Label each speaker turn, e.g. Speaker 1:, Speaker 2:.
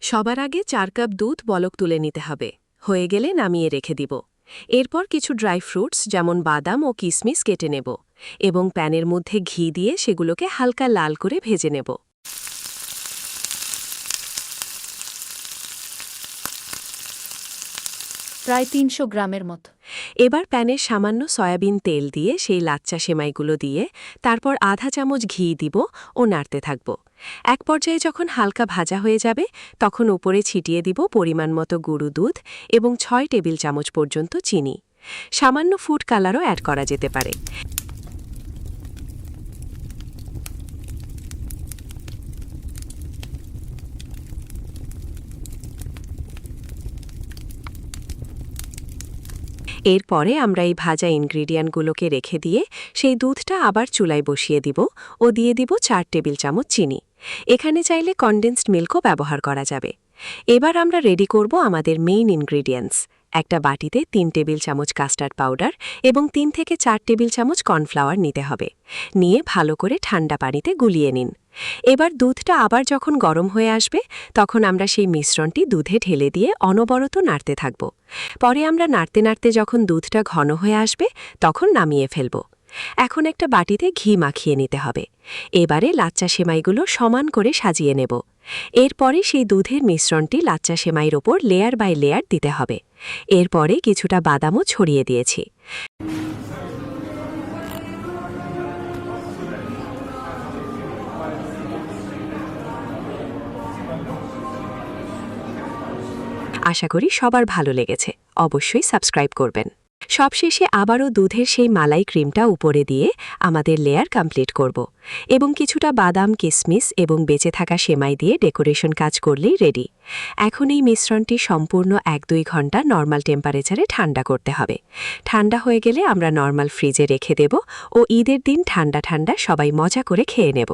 Speaker 1: সবার আগে 4 কাপ দুধ বলক তুলে নিতে হবে। হয়ে গেলে নামিয়ে রেখে দিব। এরপর কিছু ড্রাই ফ্রুটস যেমন বাদাম ও কিশমিশ কেটে নেব এবং প্যানের মধ্যে ঘি দিয়ে সেগুলোকে হালকা লাল করে ভেজে নেব।
Speaker 2: প্রায় ৩০০ গ্রামের মতো।
Speaker 1: এবার প্যানে সামান্য সয়াবিন তেল দিয়ে সেই লাচ্চা সেমাইগুলো দিয়ে তারপর আধা চামচ ঘি দিব ও নাড়তে থাকব। এক পর্যায়ে যখন হালকা ভাজা হয়ে যাবে তখন উপরে ছিটিয়ে দিব পরিমাণ মতো গুঁড়ো দুধ এবং 6 টেবিল চামচ পর্যন্ত চিনি। সামান্য ফুড কালারও অ্যাড করা যেতে পারে। এরপরে আমরা এই ভাজা ইনগ্রিডিয়েন্টগুলোকে রেখে দিয়ে সেই দুধটা আবার চুলায় বসিয়ে দিব ও দিয়ে দিব 4 টেবিল চামচ চিনি। এখানে চাইলে কনডেন্সড মিল্কও ব্যবহার করা যাবে। এবার আমরা রেডি করব আমাদের মেইন ইনগ্রিডিয়েন্টস। একটা বাটিতে 3 টেবিল চামচ কাস্টার্ড পাউডার এবং 3 থেকে 4 টেবিল চামচ কর্নফ্লাওয়ার নিতে হবে। নিয়ে ভালো করে ঠান্ডা পানিতে গুলিয়ে নিন। এবার দুধটা আবার যখন গরম হয়ে আসবে তখন আমরা সেই মিশ্রণটি দুধে ঢেলে দিয়ে অনবরত নাড়তে থাকব। পরে আমরা নাড়তে নাড়তে যখন দুধটা ঘন হয়ে আসবে তখন নামিয়ে ফেলব। এখন একটা বাটিতে ঘি মাখিয়ে নিতে হবে। এবারে লাচ্চা সেমাইগুলো সমান করে সাজিয়ে নেব। এরপরে সেই দুধের মিশ্রণটি লাচ্চা সেমাইয়ের ওপর লেয়ার বাই লেয়ার দিতে হবে। এরপরে কিছুটা বাদামও ছড়িয়ে দিয়েছি। আশা করি সবার ভালো লেগেছে। অবশ্যই সাবস্ক্রাইব করবেন। সবশেষে আবারও দুধের সেই মালাই ক্রিমটা উপরে দিয়ে আমাদের লেয়ার কমপ্লিট করব এবং কিছুটা বাদাম কিশমিশ এবং বেঁচে থাকা সেমাই দিয়ে ডেকোরেশন কাজ করলেই রেডি। এখন এই মিশ্রণটি সম্পূর্ণ 1-2 ঘন্টা নর্মাল টেম্পারেচারে ঠান্ডা করতে হবে। ঠান্ডা হয়ে গেলে আমরা নর্মাল ফ্রিজে রেখে দেব ও ঈদের দিন ঠান্ডা ঠান্ডা সবাই মজা করে খেয়ে নেব।